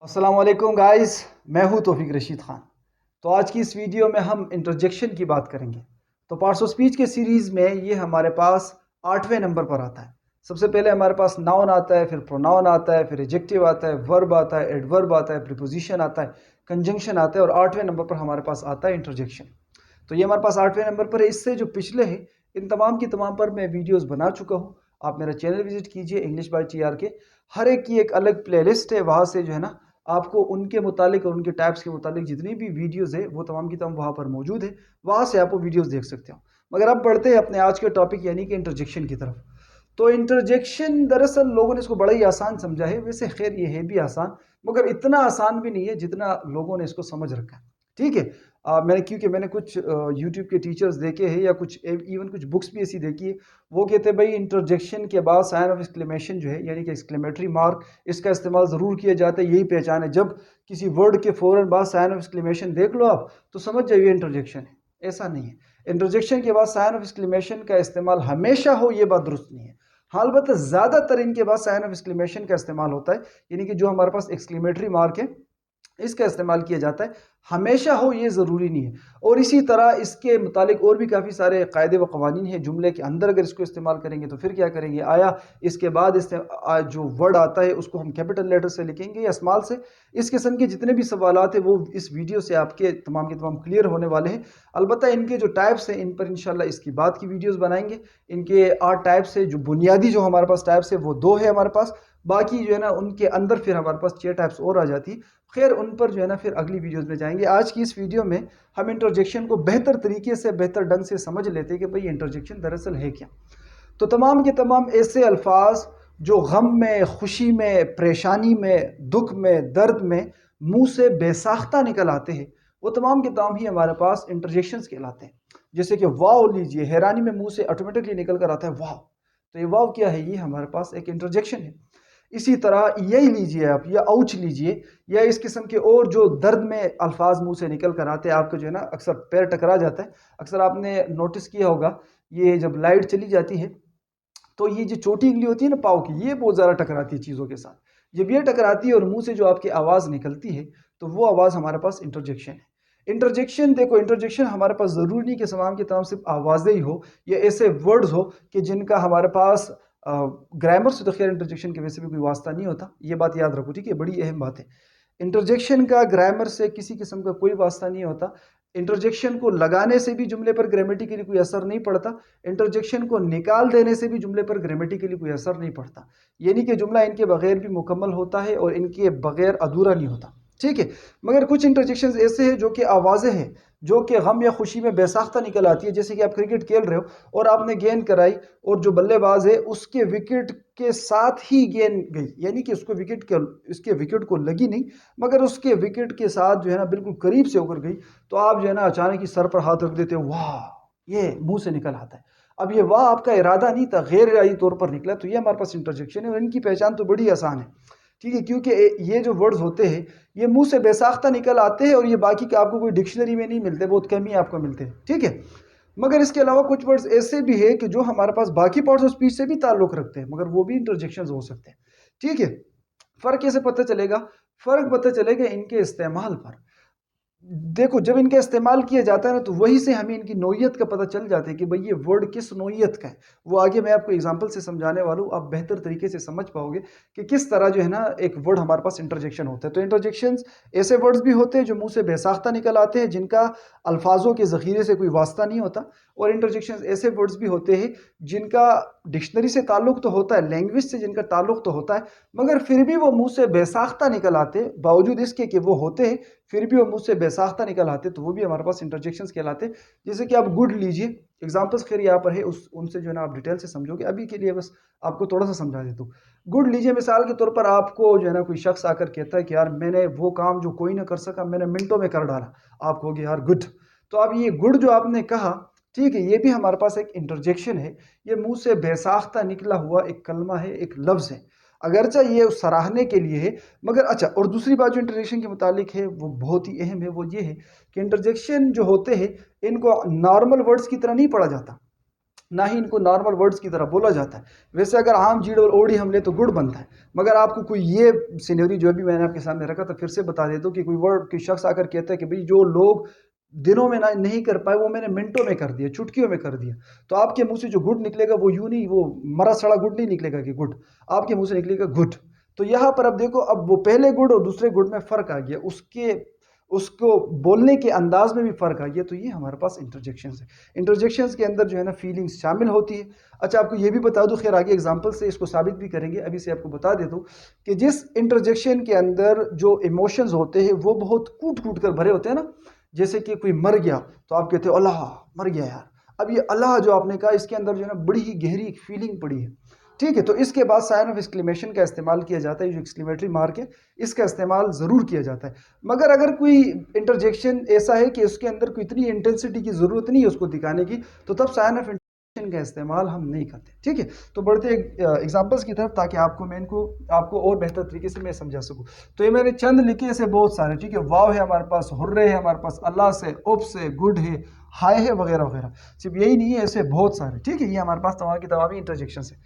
السلام علیکم گائز، میں ہوں توفیق رشید خان۔ تو آج کی اس ویڈیو میں ہم انٹرجیکشن کی بات کریں گے۔ تو پارٹس آف اسپیچ کے سیریز میں یہ ہمارے پاس 8ویں نمبر پر آتا ہے۔ سب سے پہلے ہمارے پاس ناؤن آتا ہے، پھر پروناؤن آتا ہے، پھر ایڈجیکٹیو آتا ہے، ورب آتا ہے، ایڈورب آتا ہے، پریپوزیشن آتا ہے، کنجنکشن آتا ہے، اور 8ویں نمبر پر ہمارے پاس آتا ہے انٹرجیکشن۔ تو یہ ہمارے پاس 8ویں نمبر پر ہے۔ اس سے جو پچھلے ہیں ان تمام کی تمام پر میں ویڈیوز بنا چکا ہوں۔ آپ میرا چینل وزٹ کیجئے انگلش بائی ٹی آر کے، ہر ایک کی ایک الگ پلے لسٹ ہے، وہاں سے جو ہے نا آپ کو ان کے متعلق اور ان کے ٹائپس کے متعلق جتنی بھی ویڈیوز ہے وہ تمام کی تمام وہاں پر موجود ہے، وہاں سے آپ وہ ویڈیوز دیکھ سکتے ہو۔ مگر اب بڑھتے ہیں اپنے آج کے ٹاپک یعنی کہ انٹرجیکشن کی طرف۔ تو انٹرجیکشن دراصل لوگوں نے اس کو بڑا ہی آسان سمجھا ہے، ویسے خیر یہ ہے بھی آسان، مگر اتنا آسان بھی نہیں ہے جتنا لوگوں نے اس کو سمجھ رکھا ہے۔ ٹھیک ہے، کیونکہ میں نے کچھ یوٹیوب کے ٹیچرز دیکھے ہیں، یا کچھ ایون کچھ بکس بھی ایسی دیکھی ہے، وہ کہتے ہیں بھائی انٹرجیکشن کے بعد سائن آف ایکسکلیمیشن جو ہے یعنی کہ ایکسکلیمیٹری مارک، اس کا استعمال ضرور کیا جاتا ہے۔ یہی پہچان ہے، جب کسی ورڈ کے فوراً بعد سائن آف ایکسکلیمیشن دیکھ لو آپ تو سمجھ جائیے انٹرجیکشن ہے۔ ایسا نہیں ہے، انٹرجیکشن کے بعد سائن آف ایکسکلیمیشن کا استعمال ہمیشہ ہو یہ بات درست نہیں ہے۔ ہاں البتہ زیادہ تر ان کے بعد سائن آف ایکسکلیمیشن کا استعمال ہوتا ہے، یعنی کہ جو ہمارے پاس ایکسکلیمیٹری مارک ہے اس کا استعمال کیا جاتا ہے، ہمیشہ ہو یہ ضروری نہیں ہے۔ اور اسی طرح اس کے متعلق اور بھی کافی سارے قاعدے و قوانین ہیں۔ جملے کے اندر اگر اس کو استعمال کریں گے تو پھر کیا کریں گے، آیا اس کے بعد جو ورڈ آتا ہے اس کو ہم کیپٹل لیٹر سے لکھیں گے یا اسمال سے؟ اس قسم کے جتنے بھی سوالات ہیں وہ اس ویڈیو سے آپ کے تمام کلیئر ہونے والے ہیں۔ البتہ ان کے جو ٹائپس ہیں ان پر انشاءاللہ اس کی بعد کی ویڈیوز بنائیں گے۔ ان کے 8 ٹائپس ہیں، جو بنیادی جو ہمارے پاس ٹائپس ہے وہ 2 ہے ہمارے پاس، باقی جو ہے نا ان کے اندر پھر ہمارے پاس 6 ٹائپس اور آ جاتی ہیں۔ خیر ان پر جو ہے نا پھر اگلی ویڈیوز میں جائیں گے۔ آج کی اس ویڈیو میں ہم انٹرجیکشن کو بہتر طریقے سے، بہتر ڈھنگ سے سمجھ لیتے ہیں کہ بھئی انٹرجیکشن دراصل ہے کیا۔ تو تمام کے تمام ایسے الفاظ جو غم میں، خوشی میں، پریشانی میں، دکھ میں، درد میں منہ سے بے ساختہ نکل آتے ہیں، وہ تمام کے تمام ہی ہمارے پاس انٹرجیکشنز کہلاتے ہیں۔ جیسے کہ واو لیجئے، حیرانی میں منہ سے آٹومیٹکلی نکل کر آتا ہے واو، تو یہ واو کیا ہے؟ یہ ہمارے پاس ایک انٹرجیکشن ہے۔ اسی طرح یہی لیجئے آپ، یا اوچ لیجئے، یا اس قسم کے اور جو درد میں الفاظ منہ سے نکل کر آتے ہیں، آپ کو جو ہے نا اکثر پیر ٹکرا جاتا ہے۔ اکثر آپ نے نوٹس کیا ہوگا، یہ جب لائٹ چلی جاتی ہے تو یہ جو چوٹی انگلی ہوتی ہے نا پاؤں کی، یہ بہت زیادہ ٹکراتی ہے چیزوں کے ساتھ۔ جب یہ ٹکراتی ہے اور منہ سے جو آپ کی آواز نکلتی ہے تو وہ آواز ہمارے پاس انٹرجیکشن ہے۔ انٹرجیکشن دیکھو، انٹرجیکشن ہمارے پاس ضروری نہیں کہ تمام کے تمام صرف آوازیں ہی ہو یا ایسے ورڈز ہو کہ جن کا ہمارے پاس گرامر سے تو خیر انٹرجیکشن کی وجہ سے بھی کوئی واسطہ نہیں ہوتا، یہ بات یاد رکھو، ٹھیک ہے، بڑی اہم بات ہے۔ انٹرجیکشن کا گرامر سے کسی قسم کا کوئی واسطہ نہیں ہوتا۔ انٹرجیکشن کو لگانے سے بھی جملے پر گرامیٹیکلی کوئی اثر نہیں پڑتا، انٹرجیکشن کو نکال دینے سے بھی جملے پر گرامیٹیکلی کوئی اثر نہیں پڑتا، یعنی کہ جملہ ان کے بغیر بھی مکمل ہوتا ہے اور ان کے بغیر ادھورا نہیں ہوتا، ٹھیک ہے۔ مگر کچھ انٹرجیکشنز ایسے ہیں جو کہ آوازیں ہیں، جو کہ غم یا خوشی میں بے ساختہ نکل آتی ہے۔ جیسے کہ آپ کرکٹ کھیل رہے ہو اور آپ نے گیند کرائی اور جو بلے باز ہے اس کے وکٹ کے ساتھ ہی گیند گئی، یعنی کہ اس کے وکٹ کو لگی نہیں مگر اس کے وکٹ کے ساتھ جو ہے نا بالکل قریب سے ہو کر گئی، تو آپ جو ہے نا اچانک ہی سر پر ہاتھ رکھ دیتے ہو، واہ، یہ منہ سے نکل آتا ہے۔ اب یہ واہ آپ کا ارادہ نہیں تھا، غیر ارادی طور پر نکلا، تو یہ ہمارے پاس انٹرجیکشن ہے، اور ان کی پہچان تو بڑی آسان ہے، ٹھیک ہے، کیونکہ یہ جو ورڈز ہوتے ہیں یہ منہ سے بے ساختہ نکل آتے ہیں، اور یہ باقی کہ آپ کو کوئی ڈکشنری میں نہیں ملتے، بہت کم ہی آپ کو ملتے ہیں، ٹھیک ہے۔ مگر اس کے علاوہ کچھ ورڈز ایسے بھی ہیں کہ جو ہمارے پاس باقی پارٹس آف اسپیچ سے بھی تعلق رکھتے ہیں، مگر وہ بھی انٹرجیکشنز ہو سکتے ہیں، ٹھیک ہے۔ فرق کیسے پتہ چلے گا؟ فرق پتہ چلے گا ان کے استعمال پر۔ دیکھو جب ان کا استعمال کیا جاتا ہے نا تو وہی سے ہمیں ان کی نوعیت کا پتہ چل جاتا ہے کہ بھئی یہ ورڈ کس نوعیت کا ہے۔ وہ آگے میں آپ کو اگزامپل سے سمجھانے والا ہوں، آپ بہتر طریقے سے سمجھ پاؤ گے کہ کس طرح جو ہے نا ایک ورڈ ہمارے پاس انٹرجیکشن ہوتا ہے۔ تو انٹرجیکشنز ایسے ورڈز بھی ہوتے ہیں جو منہ سے بے ساختہ نکل آتے ہیں، جن کا الفاظوں کے ذخیرے سے کوئی واسطہ نہیں ہوتا، اور انٹرجیکشنز ایسے ورڈز بھی ہوتے ہیں جن کا ڈکشنری سے تعلق تو ہوتا ہے، لینگویج سے جن کا تعلق تو ہوتا ہے، مگر پھر بھی وہ منہ سے بے ساختہ نکل آتے، باوجود اس کے کہ وہ ہوتے ہیں پھر بھی وہ منہ سے بے ساختہ نکل آتے، تو وہ بھی ہمارے پاس انٹرجیکشنز کہلاتے۔ جیسے کہ آپ گڈ لیجئے، ایگزامپلس خیر یہاں پر ہے، ان سے جو ہے نا آپ ڈیٹیل سے سمجھو گے، ابھی کے لیے بس آپ کو تھوڑا سا سمجھا دیتا ہوں۔ گڈ لیجئے مثال کے طور پر آپ کو جو ہے نا کوئی شخص آ کر کہتا ہے کہ یار میں نے وہ کام جو کوئی نہ کر سکا میں نے منٹوں میں کر ڈالا، آپ کہو گے یار گڈ۔ تو اب یہ گڈ جو آپ نے کہا، ٹھیک ہے، یہ بھی ہمارے پاس ایک انٹرجیکشن ہے، یہ منہ سے بے ساختہ نکلا ہوا ایک کلمہ ہے، ایک لفظ ہے، اگرچہ یہ سراہنے کے لیے ہے، مگر اچھا۔ اور دوسری بات جو انٹرجیکشن کے متعلق ہے وہ بہت ہی اہم ہے، وہ یہ ہے کہ انٹرجیکشن جو ہوتے ہیں ان کو نارمل ورڈز کی طرح نہیں پڑھا جاتا۔ نہ ہی ان کو نارمل ورڈز کی طرح بولا جاتا ہے. ویسے اگر عام جیڑ اور اوڑی ہم لیں تو گڈ بنتا ہے، مگر آپ کو کوئی یہ سینیوری جو بھی میں نے آپ کے سامنے رکھا تھا پھر سے بتا دیتا ہوں کہ کوئی ورڈ کوئی شخص آ کر کہتا ہے کہ بھئی جو لوگ دنوں میں نہیں کر پائے وہ میں نے منٹوں میں کر دیا، چٹکیوں میں کر دیا. تو آپ کے منہ سے جو گڈ نکلے گا وہ یوں نہیں، وہ مرا سڑا گڈ نہیں نکلے گا کہ گڈ، آپ کے منہ سے نکلے گا گڈ. تو یہاں پر اب دیکھو، اب وہ پہلے گڈ اور دوسرے گڈ میں فرق آ گیا، اس کو بولنے کے انداز میں بھی فرق آ گیا. تو یہ ہمارے پاس انٹرجیکشنز ہے. انٹرجیکشنز کے اندر جو ہے نا فیلنگز شامل ہوتی ہے. اچھا آپ کو یہ بھی بتا دوں، خیر آگے ایگزامپل سے اس کو ثابت بھی کریں گے، ابھی سے آپ کو بتا دیتا ہوں کہ جس انٹرجیکشن کے اندر جو ایموشنز ہوتے ہیں وہ بہت کوٹ کوٹ کر بھرے ہوتے ہیں نا، جیسے کہ کوئی مر گیا تو آپ کہتے ہو اللہ مر گیا یار. اب یہ اللہ جو آپ نے کہا اس کے اندر جو ہے نا بڑی ہی گہری ایک فیلنگ پڑی ہے. ٹھیک ہے، تو اس کے بعد سائن آف ایکسکلیمیشن کا استعمال کیا جاتا ہے، جو ایکسکلیمیٹری مارک ہے اس کا استعمال ضرور کیا جاتا ہے. مگر اگر کوئی انٹرجیکشن ایسا ہے کہ اس کے اندر کوئی اتنی انٹینسٹی کی ضرورت نہیں ہے اس کو دکھانے کی، تو تب سائن آف انٹرجیکشن کا استعمال ہم نہیں کرتے. ٹھیک ہے، تو بڑھتے ایگزامپلس کی طرف تاکہ آپ کو اور بہتر طریقے سے میں سمجھا سکوں. تو یہ میں نے چند لکھے ایسے بہت سارے. ٹھیک ہے، واو ہے ہمارے پاس، ہرے ہے ہمارے پاس، اللہ سے، اپ سے، گڈ ہے، ہائے ہے، وغیرہ وغیرہ. صرف یہی نہیں ہے، ایسے بہت سارے. ٹھیک ہے، یہ ہمارے پاس تمام کی تمام انٹرجیکشنز ہیں.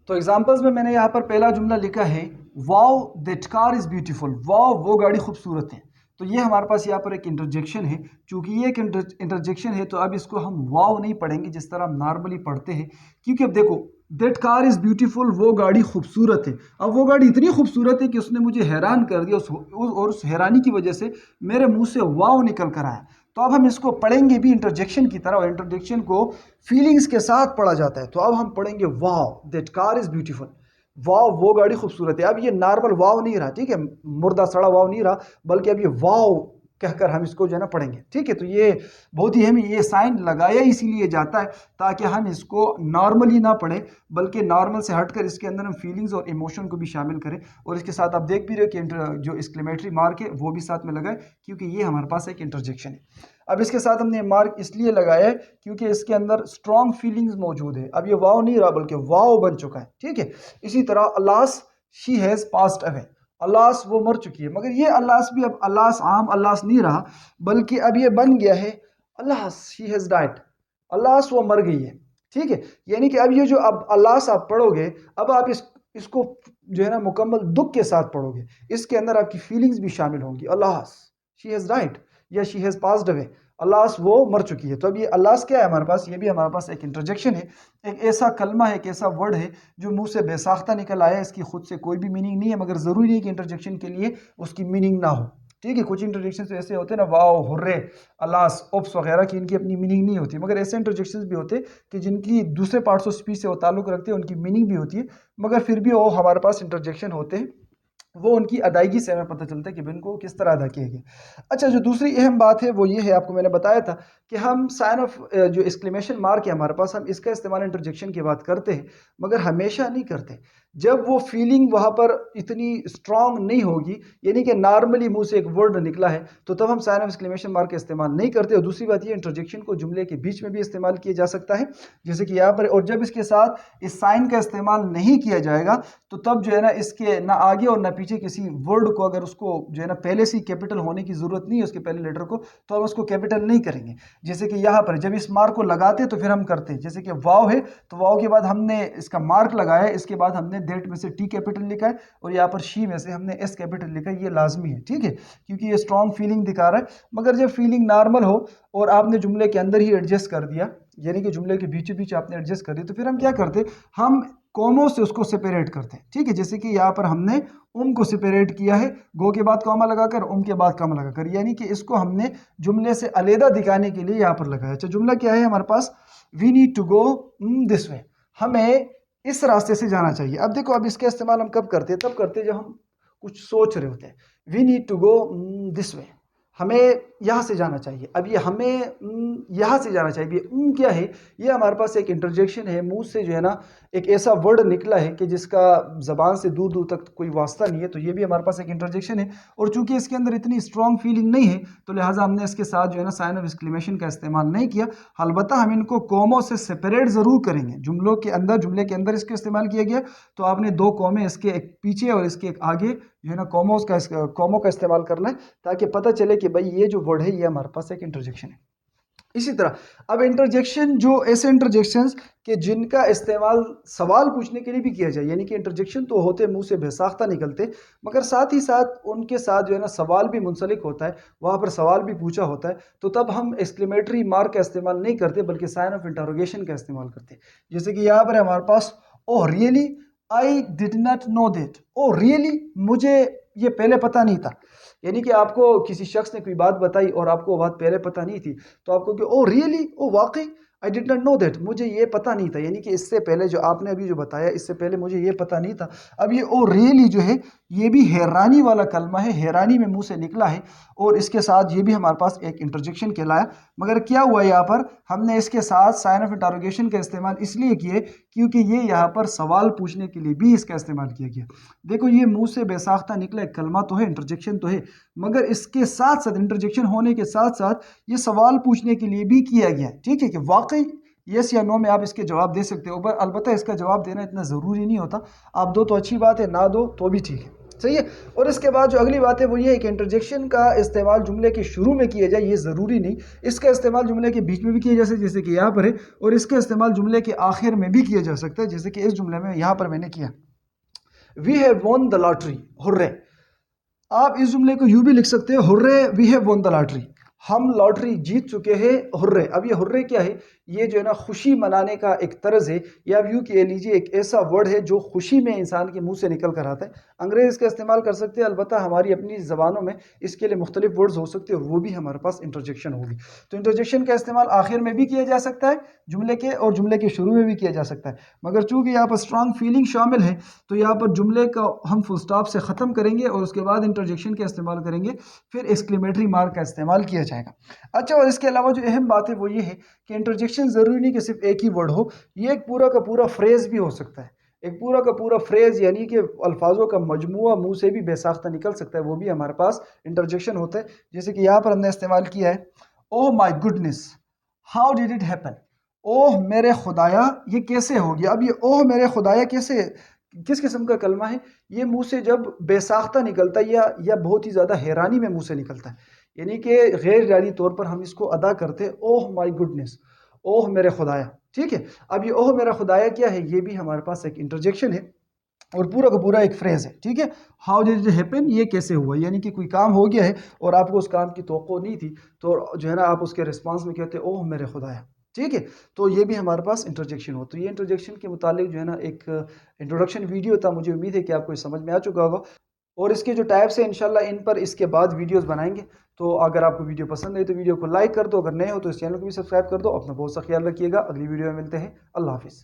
تو ایگزامپلز میں نے یہاں پر پہلا جملہ لکھا ہے واو دیٹ کار از بیوٹیفل. واو وہ گاڑی خوبصورت ہے. تو یہ ہمارے پاس یہاں پر ایک انٹرجیکشن ہے. چونکہ یہ ایک انٹرجیکشن ہے تو اب اس کو ہم واو نہیں پڑھیں گے جس طرح ہم نارملی پڑھتے ہیں، کیونکہ اب دیکھو دیٹ کار از بیوٹیفل، وہ گاڑی خوبصورت ہے. اب وہ گاڑی اتنی خوبصورت ہے کہ اس نے مجھے حیران کر دیا، اور اس حیرانی کی وجہ سے میرے منہ سے واو نکل کر آیا. تو اب ہم اس کو پڑھیں گے بھی انٹرجیکشن کی طرح، اور انٹرجیکشن کو فیلنگز کے ساتھ پڑھا جاتا ہے. تو اب ہم پڑھیں گے واو دیٹ کار از بیوٹیفل. واو وہ گاڑی خوبصورت ہے. اب یہ نارمل واو نہیں رہا، ٹھیک ہے، مردہ سڑا واو نہیں رہا، بلکہ اب یہ واو کہہ کر ہم اس کو جو ہے نا پڑھیں گے. ٹھیک ہے، تو یہ بہت ہی اہم، یہ سائن لگایا اسی لیے جاتا ہے تاکہ ہم اس کو نارملی نہ پڑھیں بلکہ نارمل سے ہٹ کر اس کے اندر ہم فیلنگز اور ایموشن کو بھی شامل کریں. اور اس کے ساتھ آپ دیکھ بھی رہے کہ جو ایکسکلیمیٹری مارک ہے وہ بھی ساتھ میں لگائے، کیونکہ یہ ہمارے پاس ایک انٹرجیکشن ہے. اب اس کے ساتھ ہم نے مارک اس لیے لگایا ہے کیونکہ اس کے اندر اسٹرانگ فیلنگز موجود ہے. اب یہ واو نہیں رہا بلکہ واو بن چکا ہے. ٹھیک ہے، اسی طرح الاس شی ہیز پاسڈ اوے. الاس وہ مر چکی ہے، مگر یہ الاس بھی اب الاس عام الاس نہیں رہا بلکہ اب یہ بن گیا ہے الاس شی ہیز ڈائڈ. الاس وہ مر گئی ہے. ٹھیک ہے، یعنی کہ اب یہ جو اب الاس آپ پڑھو گے، اب آپ اس کو جو ہے نا مکمل دکھ کے ساتھ پڑھو گے. اس کے اندر آپ کی فیلنگز بھی شامل ہوں گی. الاس شی ہیز ڈائڈ یا شی ہیز پاسڈ اوے. الاس وہ مر چکی ہے. تو اب یہ الاس کیا ہے ہمارے پاس؟ یہ بھی ہمارے پاس ایک انٹرجیکشن ہے، ایک ایسا کلمہ ہے، ایک ایسا ورڈ ہے جو منہ سے بے ساختہ نکل آیا. اس کی خود سے کوئی بھی میننگ نہیں ہے، مگر ضروری نہیں کہ انٹرجیکشن کے لیے اس کی میننگ نہ ہو. ٹھیک ہے، کچھ انٹرجیکشن ایسے ہوتے ہیں نا، واو، ہرے، الاس، اوپس وغیرہ کی ان کی اپنی میننگ نہیں ہوتی، مگر ایسے انٹرجیکشن بھی ہوتے کہ جن کی دوسرے پارٹس آف اسپیچ سے وہ تعلق رکھتے ہیں، ان کی میننگ بھی ہوتی ہے، مگر پھر بھی وہ ہمارے پاس انٹرجیکشن ہوتے ہیں. وہ ان کی ادائیگی سے ہمیں پتہ چلتا ہے کہ ان کو کس طرح ادا کیا گیا. اچھا، جو دوسری اہم بات ہے وہ یہ ہے، آپ کو میں نے بتایا تھا کہ ہم سائن آف جو ایکسکلیمیشن مارک ہے ہمارے پاس، ہم اس کا استعمال انٹرجیکشن کی بات کرتے ہیں مگر ہمیشہ نہیں کرتے. جب وہ فیلنگ وہاں پر اتنی اسٹرانگ نہیں ہوگی، یعنی کہ نارملی منہ سے ایک ورڈ نکلا ہے، تو تب ہم سائن آف ایکسکلیمیشن مارک کا استعمال نہیں کرتے. اور دوسری بات یہ، انٹرجیکشن کو جملے کے بیچ میں بھی استعمال کیا جا سکتا ہے جیسے کہ یہاں پر. اور جب اس کے ساتھ اس سائن کا استعمال نہیں کیا جائے گا تو تب جو ہے نا اس کے نہ آگے اور نہ پیچھے کسی ورڈ کو، اگر اس کو جو ہے نا پہلے سے کیپٹل ہونے کی ضرورت نہیں ہے اس کے پہلے لیٹر کو، تو ہم اس کو کیپٹل نہیں کریں گے. جیسے کہ یہاں پر جب اس مارک کو لگاتے تو پھر ہم کرتے، جیسے کہ واو ہے تو واو کے بعد ہم نے اس کا مارک لگایا ہے، اس کے بعد ہم نے دیٹ میں سے ٹی کیپٹل لکھا ہے، اور یہاں پر شی میں سے ہم نے ایس کیپٹل لکھا ہے. یہ لازمی ہے، ٹھیک ہے، کیونکہ یہ اسٹرانگ فیلنگ دکھا رہا ہے. مگر جب فیلنگ نارمل ہو اور آپ نے جملے کے اندر ہی ایڈجسٹ کر دیا، یعنی کہ جملے کے بیچ بیچ آپ نے ایڈجسٹ کر دیا، تو پھر ہم کیا کرتے، ہم کوموں سے اس کو سپیریٹ کرتے ہیں. ٹھیک ہے، جیسے کہ یہاں پر ہم نے ام کو سپیریٹ کیا ہے، گو کے بعد کوما لگا کر، ام کے بعد کوما لگا کر، یعنی کہ اس کو ہم نے جملے سے علیحدہ دکھانے کے لیے یہاں پر لگایا. اچھا، جملہ کیا ہے ہمارے پاس؟ وی نیڈ ٹو گو دس وے. ہمیں اس راستے سے جانا چاہیے. اب دیکھو، اب اس کا استعمال ہم کب کرتے ہیں؟ تب کرتے ہیں جب ہم کچھ سوچ رہے ہوتے ہیں. وی نیڈ ٹو گو دس وے، ہمیں یہاں سے جانا چاہیے. اب یہ ہمیں یہاں سے جانا چاہیے، کیا ہے؟ یہ ہمارے پاس ایک انٹرجیکشن ہے. منہ سے جو ہے نا ایک ایسا ورڈ نکلا ہے کہ جس کا زبان سے دور دور تک کوئی واسطہ نہیں ہے، تو یہ بھی ہمارے پاس ایک انٹرجیکشن ہے. اور چونکہ اس کے اندر اتنی اسٹرانگ فیلنگ نہیں ہے تو لہٰذا ہم نے اس کے ساتھ جو ہے نا سائن آف ایکسکلیمیشن کا استعمال نہیں کیا. البتہ ہم ان کو کوموں سے سپریٹ ضرور کریں گے. جملے کے اندر اس کا استعمال کیا گیا تو آپ نے دو کومے، اس کے ایک پیچھے اور اس کے ایک آگے جو ہے نا کوموں کا استعمال کرنا ہے تاکہ پتہ چلے کہ بھائی یہ جو ورڈ ہے یہ ہمارے پاس ایک انٹرجیکشن ہے. اسی طرح اب انٹرجیکشن جو ایسے انٹرجیکشنز کہ جن کا استعمال سوال پوچھنے کے لیے بھی کیا جائے، یعنی کہ انٹرجیکشن تو ہوتے منہ سے بے ساختہ نکلتے، مگر ساتھ ہی ساتھ ان کے ساتھ جو ہے نا سوال بھی منسلک ہوتا ہے، وہاں پر سوال بھی پوچھا ہوتا ہے، تو تب ہم ایکسکلیمیٹری مارک کا استعمال نہیں کرتے بلکہ سائن آف انٹروگیشن کا استعمال کرتے. جیسے کہ یہاں پر ہمارے پاس oh really I did not know that, oh really مجھے یہ پہلے پتہ نہیں تھا. یعنی کہ آپ کو کسی شخص نے کوئی بات بتائی اور آپ کو وہ بات پہلے پتہ نہیں تھی، تو آپ کو کہ او ریئلی، او واقعی، آئی ڈڈ ناٹ نو دیٹ، مجھے یہ پتہ نہیں تھا. یعنی کہ اس سے پہلے جو آپ نے ابھی جو بتایا، اس سے پہلے مجھے یہ پتہ نہیں تھا. اب یہ او ریئلی جو ہے یہ بھی حیرانی والا کلمہ ہے، حیرانی میں منہ سے نکلا ہے، اور اس کے ساتھ یہ بھی ہمارے پاس ایک انٹرجیکشن کہلایا. مگر کیا ہوا یہاں پر ہم نے اس کے ساتھ سائن آف انٹروگیشن کا استعمال اس لیے کیے کیونکہ یہ یہاں پر سوال پوچھنے کے لیے بھی اس کا استعمال کیا گیا. دیکھو یہ منہ سے بے ساختہ نکلا ایک کلمہ تو ہے، انٹرجیکشن تو ہے، مگر اس کے ساتھ ساتھ انٹرجیکشن ہونے کے ساتھ ساتھ یہ سوال پوچھنے کے لیے بھی کیا گیا. ٹھیک ہے کہ واقعی یس یا نو میں آپ اس کے جواب دے سکتے ہو، پر البتہ اس کا جواب دینا اتنا ضروری نہیں ہوتا. آپ دو تو اچھی بات ہے، نہ دو تو بھی ٹھیک ہے. صحیح ہے. اور اس کے بعد جو اگلی بات ہے وہ یہ ہے کہ انٹرجیکشن کا استعمال جملے کے شروع میں کیا جائے یہ ضروری نہیں، اس کا استعمال جملے کے بیچ میں بھی کیا جا سکتا ہے جیسے کہ یہاں پر ہے، اور اس کا استعمال جملے کے آخر میں بھی کیا جا سکتا ہے جیسے کہ اس جملے میں یہاں پر میں نے کیا، we have won the lottery، ہرے. آپ اس جملے کو یوں بھی لکھ سکتے ہیں، hurray we have won the lottery، ہم لاٹری جیت چکے ہیں، ہرے. اب یہ ہرے کیا ہے؟ یہ جو ہے نا خوشی منانے کا ایک طرز ہے، یا آپ یوں کہہ لیجیے ایک ایسا ورڈ ہے جو خوشی میں انسان کے منہ سے نکل کر آتا ہے. انگریز اس کا استعمال کر سکتے ہیں، البتہ ہماری اپنی زبانوں میں اس کے لیے مختلف ورڈز ہو سکتے ہیں، اور وہ بھی ہمارے پاس انٹرجیکشن ہوگی. تو انٹرجیکشن کا استعمال آخر میں بھی کیا جا سکتا ہے جملے کے، اور جملے کے شروع میں بھی کیا جا سکتا ہے. مگر چونکہ یہاں پر اسٹرانگ فیلنگ شامل ہے تو یہاں پر جملے کا ہم فل اسٹاپ سے ختم کریں گے اور اس کے بعد انٹرجیکشن کا استعمال کریں گے، پھر ایکسکلیمیٹری مارک کا استعمال کیا جائے گا. اچھا، اور اس کے علاوہ جو اہم بات ہے وہ یہ ہے کہ انٹرجیکشن ضروری نہیں کہ صرف ایک ہی ورڈ ہو، یہ ایک پورا کا پورا فریز بھی ہو سکتا ہے. ایک پورا کا پورا فریز یعنی کہ الفاظوں کا مجموعہ منہ سے بھی بے ساختہ نکل سکتا ہے، وہ بھی ہمارے پاس انٹرجیکشن ہوتا ہے. جیسے کہ یہاں پر ہم نے استعمال کیا ہے، oh my goodness how did it happen, oh میرے خدایا یہ کیسے ہو گیا. اب یہ اوہ میرے خدایا کیسے، کس قسم کا کلمہ ہے؟ یہ منہ سے جب بے ساختہ نکلتا ہے یا بہت ہی زیادہ حیرانی میں منہ سے نکلتا ہے، یعنی کہ غیر جاری طور پر ہم اس کو ادا کرتے اوہ مائی گڈنس، اوہ میرے خدایا. ٹھیک ہے. اب یہ اوہ میرا خدایا کیا ہے؟ یہ بھی ہمارے پاس ایک انٹرجیکشن ہے اور پورا کا پورا ایک فریز ہے. ٹھیک ہے. ہاؤ ڈیڈ اٹ ہیپن، یہ کیسے ہوا، یعنی کہ کوئی کام ہو گیا ہے اور آپ کو اس کام کی توقع نہیں تھی، تو جو ہے نا آپ اس کے رسپانس میں کہتے اوہ میرے خدایا. ٹھیک ہے. تو یہ بھی ہمارے پاس انٹرجیکشن ہو. تو یہ انٹرجیکشن کے متعلق جو ہے نا ایک انٹروڈکشن ویڈیو تھا. مجھے امید ہے کہ آپ کو یہ سمجھ میں آ چکا ہوگا، اور اس کے جو ٹائپس ہیں انشاءاللہ ان پر اس کے بعد ویڈیوز بنائیں گے. تو اگر آپ کو ویڈیو پسند ہے تو ویڈیو کو لائک کر دو، اگر نئے ہو تو اس چینل کو بھی سبسکرائب کر دو. اپنا بہت سا خیال رکھیے گا. اگلی ویڈیو میں ملتے ہیں. اللہ حافظ.